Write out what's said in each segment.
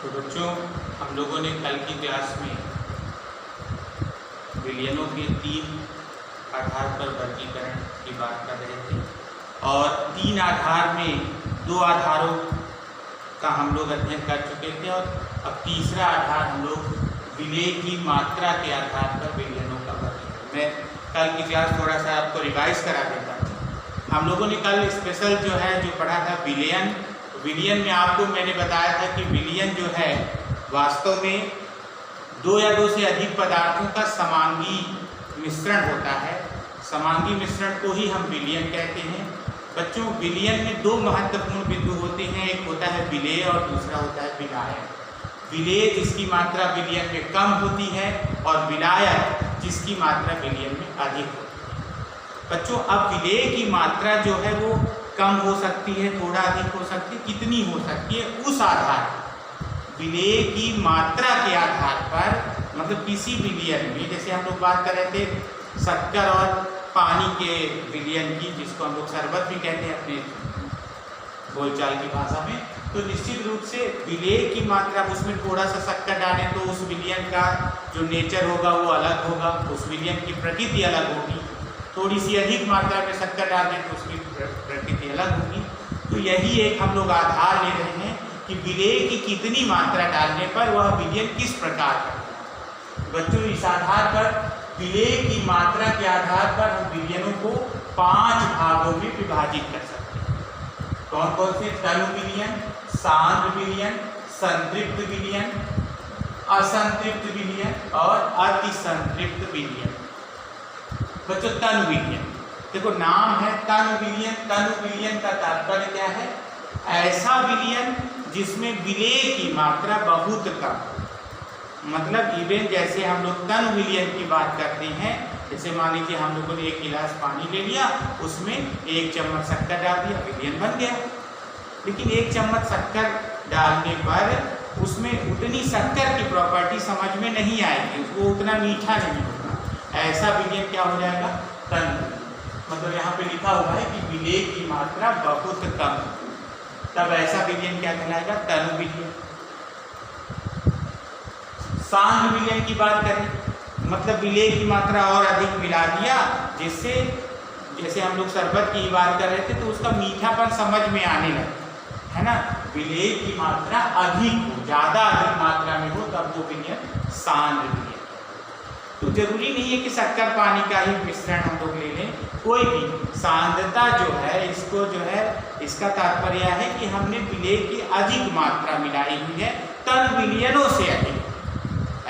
तो बच्चों, हम लोगों ने कल की क्लास में विलयनों के 3 आधार पर वर्गीकरण की बात कर रहे थे और 3 आधार में 2 आधारों का हम लोग अध्ययन कर चुके थे और अब तीसरा आधार हम लोग विलेय की मात्रा के आधार पर विलयनों का वर्गीकरण। मैं कल की क्लास थोड़ा सा आपको रिवाइज करा देता हूँ। हम लोगों ने कल स्पेशल जो है जो पढ़ा था विलयन। विलयन में आपको मैंने बताया था कि विलयन जो है वास्तव में 2 या 2 से अधिक पदार्थों का समांगी मिश्रण होता है। समांगी मिश्रण को ही हम विलयन कहते हैं। बच्चों, विलयन में 2 महत्वपूर्ण बिंदु होते हैं, एक होता है विलेय और दूसरा होता है विलायक। विलेय जिसकी मात्रा विलयन में कम होती है और विलायक जिसकी मात्रा विलयन में अधिक होती है। बच्चों, अब विलेय की मात्रा जो है वो कम हो सकती है, थोड़ा अधिक हो सकती है, कितनी हो सकती है उस आधार विलेय की मात्रा के आधार पर, मतलब किसी विलयन में, जैसे हम लोग बात कर रहे थे शक्कर और पानी के विलयन की, जिसको हम लोग शरबत भी कहते हैं अपने बोलचाल की भाषा में, तो निश्चित रूप से विलेय की मात्रा, उसमें थोड़ा सा शक्कर डालें तो उस विलयन का जो नेचर होगा वो अलग होगा, उस विलयन की प्रकृति अलग होगी। थोड़ी सी अधिक मात्रा में शक्कर डाल दें तो उसकी प्रकृति अलग होगी। तो यही एक हम लोग आधार ले रहे हैं कि विलेय की कितनी मात्रा डालने पर वह विलयन किस प्रकार का। बच्चों, इस आधार पर विलेय की मात्रा के आधार पर हम विलयनों को 5 भागों में विभाजित कर सकते हैं। कौन कौन से? तनु विलयन, सांद्र विलयन, संतृप्त विलयन, असंतृप्त विलयन और अतिसंतृप्त विलयन। बच्चों, तनु विलयन, देखो नाम है तनु विलयन। तनु विलयन का तात्पर्य क्या है? ऐसा विलयन जिसमें विलेय की मात्रा बहुत कम, मतलब इवन जैसे हम लोग तनु विलयन की बात करते हैं, जैसे मान लीजिए हम लोगों ने 1 गिलास पानी ले लिया, उसमें 1 चम्मच शक्कर डाल दिया, विलयन बन गया। लेकिन 1 चम्मच शक्कर डालने पर उसमें उतनी शक्कर की प्रॉपर्टी समझ में नहीं आएगी, वो उतना मीठा नहीं होगा। ऐसा विलयन क्या हो जाएगा? तनु। मतलब यहाँ पे लिखा हुआ है कि विलेय की मात्रा बहुत कम, तब ऐसा विलयन क्या कहलाएगा? तनु विलयन। सांद्र विलयन की बात करें, मतलब विलेय की मात्रा और अधिक मिला दिया, जिससे जैसे हम लोग शरबत की बात कर रहे थे तो उसका मीठापन समझ में आने लगा, है ना। विलेय की मात्रा अधिक हो, ज़्यादा अधिक मात्रा में हो, तब वो विलयन सांद्र विलयन। तो जरूरी नहीं है कि शक्कर पानी का ही मिश्रण हम लोग ले लें, कोई भी सांद्रता जो है, इसको जो है, इसका तात्पर्य है कि हमने विलेय की अधिक मात्रा मिलाई हुई है तनु विलयनों से अधिक।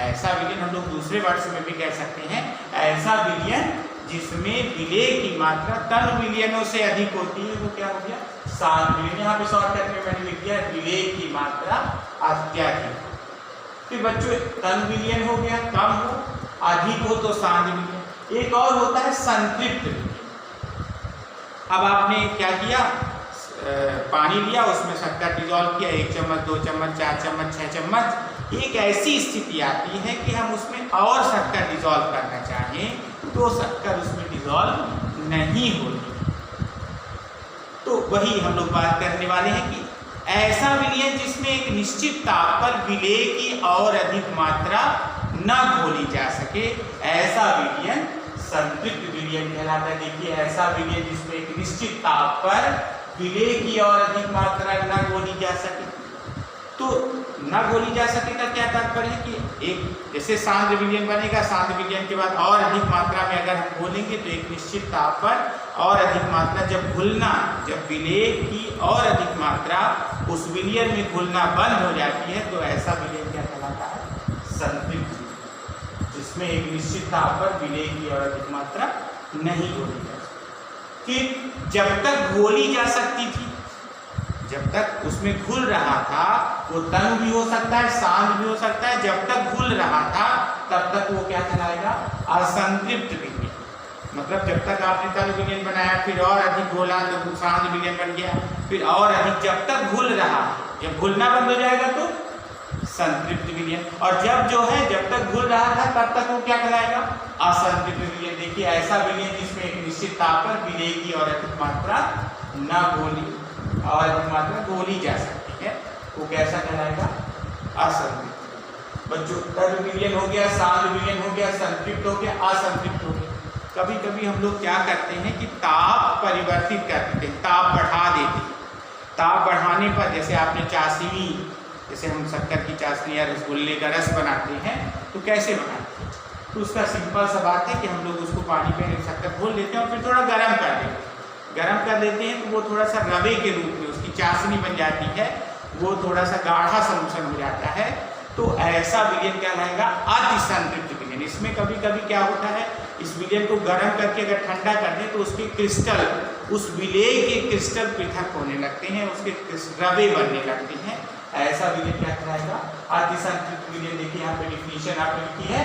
ऐसा विलयन हम लोग दूसरे वर्ड में भी कह सकते हैं, ऐसा विलयन जिसमें विलेय की मात्रा तनु विलयनों से अधिक होती है, वो क्या हो गया? सांद्र विलयन। यहाँ पे शॉर्टकट में मैंने लिख दिया विलेय की मात्रा अत्यधिक। फिर बच्चों, तनु विलयन हो गया, कम हो, अधिक हो तो सांद्र विलयन। एक और होता है संतृप्त विलयन। अब आपने क्या किया? पानी लिया, उसमें शक्कर डिजॉल्व किया, 1 चम्मच, 2 चम्मच, 4 चम्मच, 6 चम्मच। एक ऐसी स्थिति आती है कि हम उसमें और शक्कर डिजॉल्व करना चाहें तो शक्कर उसमें डिजॉल्व नहीं होती। तो वही हम लोग बात करने वाले हैं कि ऐसा विलयन जिसमें एक निश्चित ताप पर विलेय की और अधिक मात्रा न घोली जा सके, ऐसा विलयन संतृप्त विलयन कहलाता है। देखिए, ऐसा विलयन जिसमें एक निश्चित ताप पर विलेय की और अधिक मात्रा न घोली जा सके। तो न घोली जा सके का क्या तात्पर्य है कि एक जैसे सांद्र विलयन बनेगा, सांद्र विलयन के बाद और अधिक मात्रा में अगर हम घोलेंगे तो एक निश्चित ताप पर और अधिक मात्रा जब घुलना, जब विलेय की और अधिक मात्रा उस विलयन में घुलना बंद हो जाती है तो ऐसा विलयन क्या कहलाता है? संतृप्त, जिसमें एक निश्चित ताप पर विलेय की और अधिक मात्रा नहीं घोली जा सकती। फिर जब तक घोली जा सकती थी, जब तक उसमें घुल रहा था, वो तनु भी हो सकता है, सांद्र भी हो सकता है, जब तक घुल रहा था तब तक वो क्या कहलाएगा? असंतृप्त विलयन। मतलब जब तक आपने तनु विलयन बनाया, फिर और अधिक घोला तो सांद्र विलयन बन गया, फिर और अधिक, जब तक घुल रहा, जब घुलना बंद हो जाएगा तो संतृप्त विलयन। और जब जो है, जब तक घुल रहा था तब तक वो क्या कहलाएगा? असंतृप्त विलयन। देखिए, ऐसा विलयन जिसमें एक निश्चित ताप पर विलेय की और अधिक मात्रा न घोली और अधिक मात्रा घोली जा सकती है, वो कैसा कहलाएगा? असंतृप्त। बच्चों तरल विलयन हो गया, सांद्र विलयन हो गया, संतृप्त हो गया, असंतृप्त हो गया। कभी कभी हम लोग क्या करते हैं कि ताप परिवर्तित कर देते हैं, ताप बढ़ा देते हैं। ताप बढ़ाने पर जैसे आपने चाशनी, जैसे हम शक्कर की चाशनी या रसगुल्ले का रस बनाते हैं तो कैसे बनाते हैं, तो उसका सिंपल सा बात है कि हम लोग उसको पानी में शक्कर घोल लेते हैं और फिर थोड़ा गर्म कर देते हैं। गर्म कर देते हैं तो वो थोड़ा सा रवे के रूप में उसकी चाशनी बन जाती है, वो थोड़ा सा गाढ़ा सॉल्यूशन हो जाता है। तो ऐसा विलयन कहलाएगा अतिसंतृप्त विलयन। इसमें कभी कभी क्या होता है, इस विलयन को गर्म करके अगर ठंडा कर दें तो उसके क्रिस्टल, उस विलेय के क्रिस्टल पृथक होने लगते हैं, उसके रवे बनने लगते हैं। ऐसा विलयन क्या कहलाएगा, अतिसंतृप्त विलयन। देखिए यहाँ पे डिफिनीशन आपने लिखी है,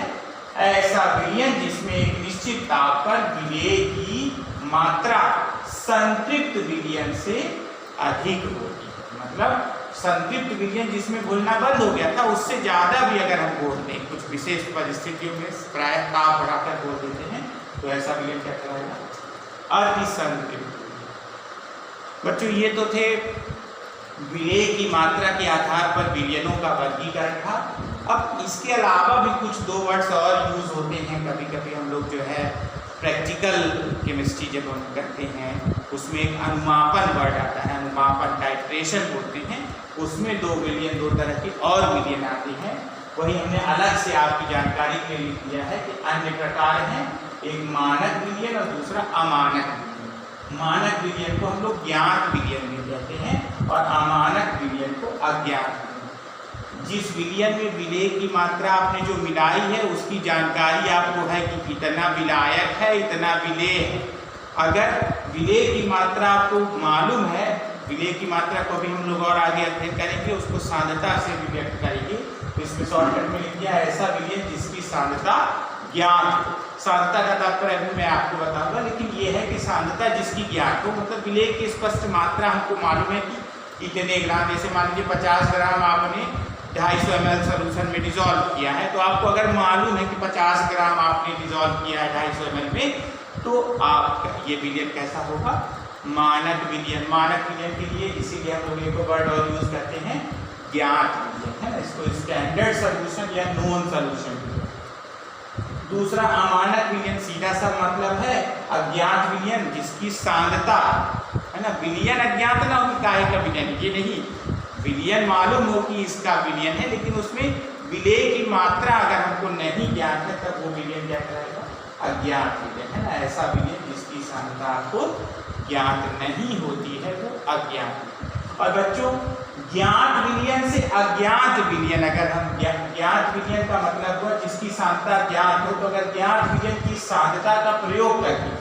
ऐसा विलयन जिसमें एक निश्चित ताप पर विलेय की मात्रा संतृप्त विलयन से अधिक होती है। मतलब संतृप्त विलयन जिसमें घुलना बंद हो गया था उससे ज्यादा भी अगर हम घोल दें, कुछ विशेष परिस्थितियों में प्राय ताप बढ़ाकर घोल देते हैं, तो ऐसा विलयन क्या कहलाएगा, अतिसंतृप्त। बच्चों ये तो थे विलेय की मात्रा के आधार पर विलयनों का वर्गीकरण था। अब इसके अलावा भी कुछ 2 वर्ड्स और यूज होते हैं। कभी कभी हम लोग जो है प्रैक्टिकल केमिस्ट्री जब हम करते हैं उसमें एक अनुमापन वर्ड आता है, अनुमापन टाइट्रेशन बोलते हैं। उसमें 2 विलयन, 2 तरह के और विलयन आते हैं। वही हमने अलग से आपकी जानकारी के लिए लिख दिया है कि अन्य प्रकार हैं, एक मानक विलयन और दूसरा अमानक विलयन। मानक विलयन को हम लोग ज्ञात विलयन भी कहते हैं और अमानक विलयन को अज्ञात। जिस विलयन में विलेय की मात्रा आपने जो मिलाई है उसकी जानकारी आपको है कि इतना विलायक है, इतना विलेय है। अगर विलेय की मात्रा आपको मालूम है, विलेय की मात्रा को भी हम लोग और आगे अध्ययन करेंगे, उसको सांद्रता से भी व्यक्त करेंगे। तो इसमें शॉर्टकट में लिख दिया ऐसा विलयन जिसकी सांद्रता ज्ञात हो। सांद्रता का तात्पर्य अभी मैं आपको बताऊंगा, लेकिन ये है कि सांद्रता जिसकी ज्ञात हो, मतलब विलेय की स्पष्ट मात्रा हमको मालूम है कि इतने ग्राम, जैसे मान लीजिए 50 ग्राम आपने 250 ml सोल्यूशन में डिजोल्व किया है, तो आपको अगर मालूम है कि 50 ग्राम आपने डिजोल्व किया है 250 ml में, तो आप ये विलयन कैसा होगा, मानक विलयन। मानक विलयन के लिए इसीलिए हम लोग एक वर्ड और यूज करते हैं, ज्ञात विलयन, है ना। इसको स्टैंडर्ड सोल्यूशन या नोन सोल्यूशन। दूसरा अमानक विलयन, सीधा सा मतलब है अज्ञात विलयन जिसकी सांद्रता, है ना। विलयन अज्ञात ना हो, काहे का विलयन, ये नहीं, विलयन मालूम हो कि इसका विलयन है, लेकिन उसमें विलेय की मात्रा अगर हमको नहीं ज्ञात है तब वो विलयन क्या कहलाएगा, अज्ञात विलयन, है ना। ऐसा विलयन जिसकी सांद्रता आपको ज्ञात नहीं होती है वो अज्ञात। और बच्चों ज्ञात विलयन से अज्ञात विलयन, अगर हम ज्ञात विलयन का मतलब हुआ जिसकी सांद्रता ज्ञात हो, तो अगर ज्ञात विलयन की सांद्रता का प्रयोग करके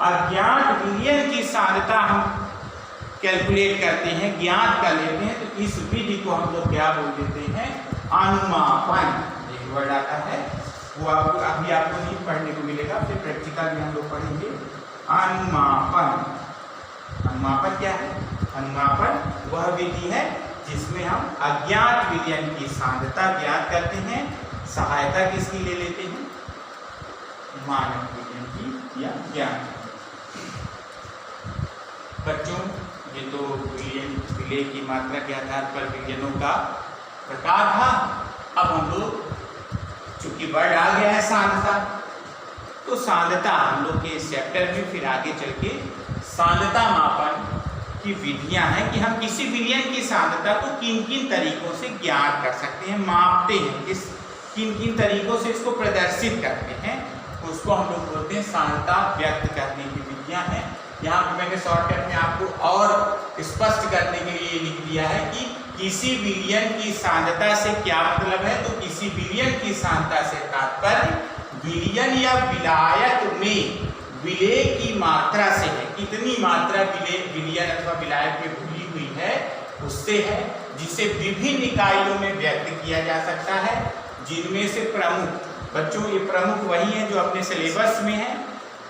अज्ञात विलयन की सांद्रता हम कैलकुलेट करते हैं, ज्ञात कर लेते हैं, तो इस विधि को हम लोग क्या बोल देते हैं, अनुमापन। एक वर्ड आता है वो आपको अभी आपको नहीं पढ़ने को मिलेगा, फिर प्रैक्टिकल में हम लोग पढ़ेंगे। अनुमापन, अनुमापन क्या है, अनुमापन वह विधि है जिसमें हम अज्ञात विलयन की सांद्रता ज्ञात करते हैं। सहायता किसकी ले लेते हैं, मानक विलयन की या ज्ञान। बच्चों ये तो विलेय की मात्रा के आधार पर विलयनों का प्रकार था। अब हम लोग चूंकि वर्ड आ गया है सांद्रता, तो सांद्रता हम लोग के इस चैप्टर में फिर आगे चल के सांद्रता मापन की विधियां हैं कि हम किसी विलयन की सांद्रता को किन किन तरीकों से ज्ञात कर सकते हैं, मापते हैं, किस किन किन तरीकों से इसको प्रदर्शित करते हैं, उसको हम लोग बोलते हैं सांद्रता व्यक्त करने की विधियां हैं। यहाँ पे मैंने शॉर्टकट में आपको और स्पष्ट करने के लिए लिख दिया है कि किसी विलयन की सांद्रता से क्या मतलब है, तो किसी विलयन की सांद्रता से तात्पर्य विलयन या विलायक में विलेय की मात्रा से है, कितनी मात्रा विलयन अथवा विलायक में घुली हुई है उससे है, जिसे विभिन्न इकाइयों में व्यक्त किया जा सकता है, जिनमें से प्रमुख, बच्चों ये प्रमुख वही है जो अपने सिलेबस में है,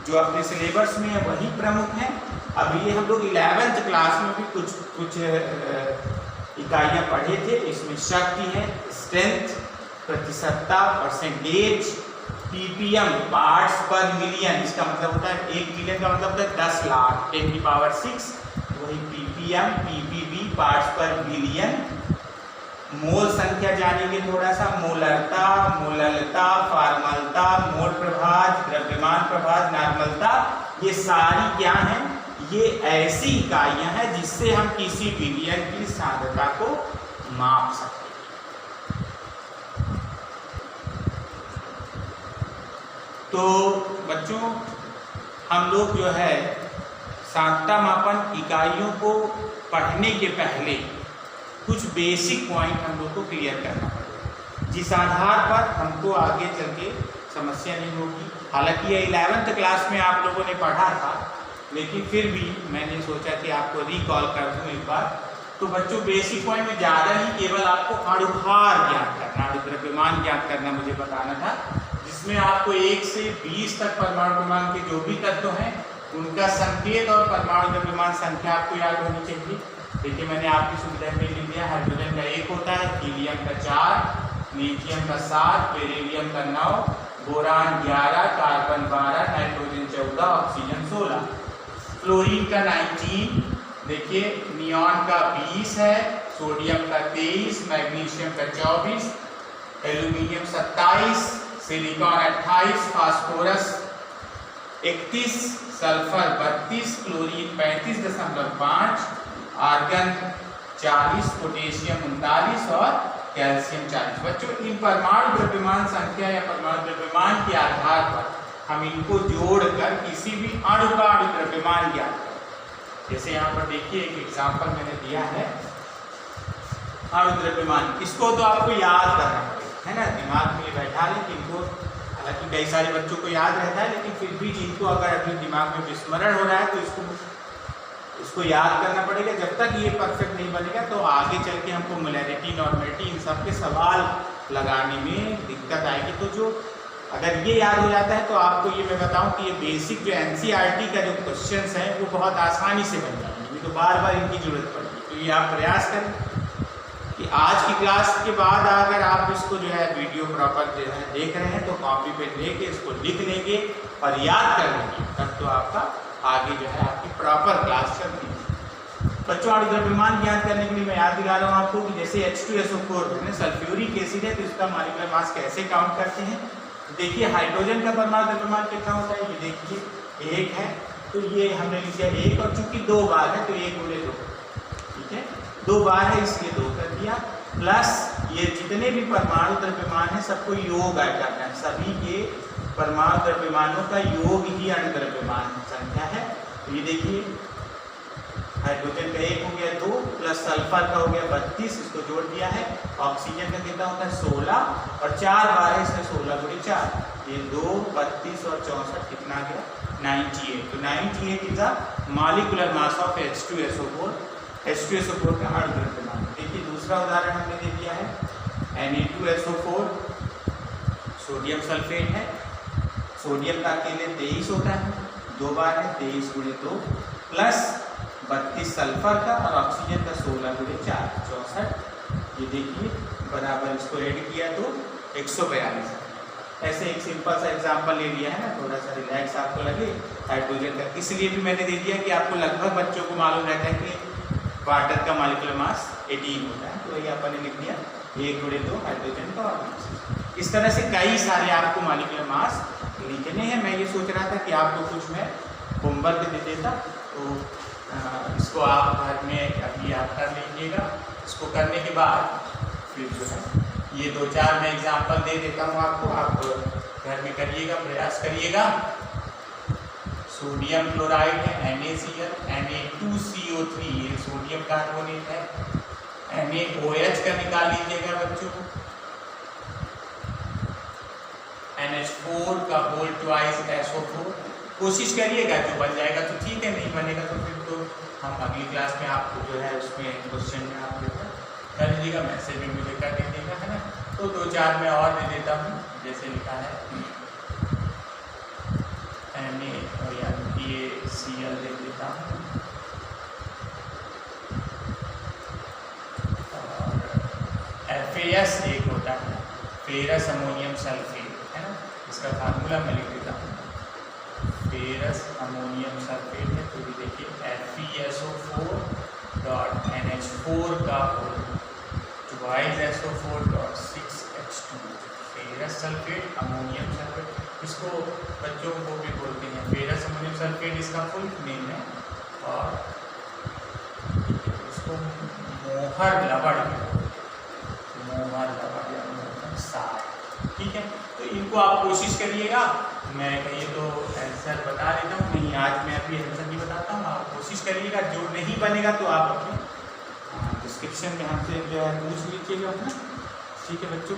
जो अपने सिलेबस में है वही प्रमुख है। अब ये हम लोग 11th क्लास में भी कुछ इकाइयाँ पढ़े थे। इसमें शक्ति है, स्ट्रेंथ, प्रतिशतता, परसेंटेज, ppm पार्ट्स पर मिलियन, इसका मतलब होता है 1 मिलियन का मतलब होता है 10 लाख 10 की पावर 6, वही ppm, ppb पार्ट्स पर मिलियन, मोल संख्या जानेंगे थोड़ा सा, मोलरता, मोललता, फॉर्मलता, मोल प्रभाज, द्रव्यमान प्रभाज, नॉर्मलता, ये सारी क्या हैं? ये ऐसी इकाइयां हैं जिससे हम किसी विलयन की सांद्रता को माप सकते हैं। तो बच्चों हम लोग जो है सांद्रता मापन इकाइयों को पढ़ने के पहले कुछ बेसिक पॉइंट हम लोग को क्लियर करना पड़ेगा, जिस आधार पर हमको आगे चल के समस्या नहीं होगी। हालांकि ये 11th क्लास में आप लोगों ने पढ़ा था, लेकिन फिर भी मैंने सोचा कि आपको रिकॉल कर दूं एक बार। तो बच्चों बेसिक पॉइंट में ज़्यादा ही केवल आपको अणुभार ज्ञात करना, अणुद्रव्यमान ज्ञात करना मुझे बताना था, जिसमें आपको 1 से 20 तक परमाणु क्रमांक के जो भी तत्व हैं उनका संकेत और परमाणु द्रव्यमान संख्या आपको याद होनी चाहिए। देखिए मैंने आपकी सुविधा में लिख दिया। हाइड्रोजन का 1 होता है, हीलियम का 4, लिथियम का 7, बेरिलियम का 9, boron 11, carbon 12, nitrogen 14, oxygen 16, fluorine का 19, देखिए नियॉन का 20 है, सोडियम का 23, मैग्नीशियम का 24, aluminium 27, silicon 28, phosphorus 31, sulphur 32, chlorine 35.5, argon 40, potassium 39 और कैल्शियम 40। बच्चों इन परमाणु द्रव्यमान संख्या या परमाणु द्रव्यमान के आधार पर हम इनको जोड़कर किसी भी अणु का अणु द्रव्यमान ज्ञात करें। जैसे यहाँ पर देखिए एक एग्जाम्पल मैंने दिया है अणु द्रव्यमान, इसको तो आपको याद करना पड़ेगा, है ना, दिमाग में बैठा लें। इनको हालांकि कई सारे बच्चों को याद रहता है, लेकिन फिर भी जिनको अगर अपने दिमाग में विस्मरण हो रहा है तो इसको याद करना पड़ेगा। जब तक ये परफेक्ट नहीं बनेगा तो आगे चल के हमको मोलैरिटी, नॉर्मेलिटी इन सब के सवाल लगाने में दिक्कत आएगी। तो जो अगर ये याद हो जाता है तो आपको ये मैं बताऊं कि ये बेसिक जो NCERT का जो क्वेश्चंस हैं वो बहुत आसानी से बन जाएंगे, तो बार बार इनकी जरूरत पड़ेगी। तो ये आप प्रयास करें कि आज की क्लास के बाद अगर आप इसको जो है वीडियो प्रॉपर जो है देख रहे हैं तो कॉपी पे लेके इसको लिख लेंगे और याद कर लेंगे, तब तो आपका आगे जो है आपकी प्रॉपर क्लास चलती है। बच्चों अणु द्रव्यमान ज्ञात करने के लिए मैं याद दिला रहा हूँ आपको कि जैसे H2SO4 सल्फ्यूरिक एसिड है तो इसका मॉलिक्यूलर मास कैसे काउंट करते हैं। देखिए हाइड्रोजन का परमाणु द्रव्यमान कितना होता है, ये देखिए 1 है, तो ये हमने लिखा 1 और चूंकि 2 बार है तो 1 × 2, ठीक है, 2 बार है इसलिए 2 कर दिया, प्लस ये जितने भी परमाणु द्रव्यमान है सबको योग ऐड करना है, सभी के परमाणु द्रव्यमानों का योग ही अणु द्रव्यमान संख्या है। तो ये देखिए हाइड्रोजन का 1 हो गया 2, प्लस सल्फर का हो गया 32, इसको जोड़ दिया है। ऑक्सीजन का कितना होता है 16 और 4 बार है इसमें 16 × 4, ये 2, 32 और 64 कितना आ गया 98। तो 98 is the molecular mass of H2SO4, H2SO4 का अणु द्रव्यमान। देखिए दूसरा उदाहरण हमने दे दिया है Na2SO4, सोडियम सल्फेट है, सोडियम का अकेले 23 होता है, 2 बार है 23 × 2, प्लस 32 सल्फर का और ऑक्सीजन का 16 × 4 64। ये देखिए बराबर इसको ऐड किया तो 142। ऐसे एक सिंपल सा एग्जांपल ले लिया है ना, थोड़ा सा रिलैक्स आपको लगे हाइड्रोजन का, इसलिए भी मैंने दे दिया कि आपको लगभग बच्चों को मालूम रहता है कि वाटर का मॉलिक्यूलर मास 18 होता है, तो ये अपन ने लिख दिया 1 × 2 हाइड्रोजन का। और इस तरह से कई सारे आपको मॉलिक्यूलर मास लिखने हैं। मैं ये सोच रहा था कि आपको कुछ मैं होमवर्क दे देता, तो इसको आप घर में अभी आप कर लीजिएगा। इसको करने के बाद फिर जो है ये 2-4 मैं एग्जाम्पल दे देता हूँ आपको, आप घर में करिएगा, प्रयास करिएगा। सोडियम क्लोराइड है NaCl, Na2CO3 ये सोडियम कार्बोनेट है, NaOH का निकाल लीजिएगा बच्चों, NH4 का होल ट्वाइस SO4। कोशिश करिएगा, जो बन जाएगा तो ठीक है, नहीं बनेगा तो फिर तो हम अगली क्लास में आपको जो है उसमें क्वेश्चन में आप जो है कर लीजिएगा, मैसेज में मुझे कर दीजिएगा, है ना। तो 2-4 मैं और दे देता हूँ, जैसे लिखा है NaCl दे देता हूँ, और FAS एक होता है फेरस अमोनियम सल्फेट, है ना, इसका फार्मूला मैं लिख देता हूँ, फेरस अमोनियम सल्फेट है। तो ये देखिए FeSO4 NH4 का whole 2HSO4.6H2 ferrous sulphate ammonium sulphate. इसको बच्चों को भी बोलते हैं फेरस अमोनियम सल्फेट, इसका फुल नेम है। और इसको मोहर लवण, मोहर लवण या मोहर सार, ठीक है। तो इनको आप कोशिश करिएगा। मैं कहिए तो आंसर बता देता हूँ, नहीं आज मैं अभी आंसर नहीं बताता हूँ, आप कोशिश करिएगा। जो नहीं बनेगा तो आप अपने डिस्क्रिप्शन में हमसे जो है पूछ लीजिएगा अपना, ठीक है बच्चों।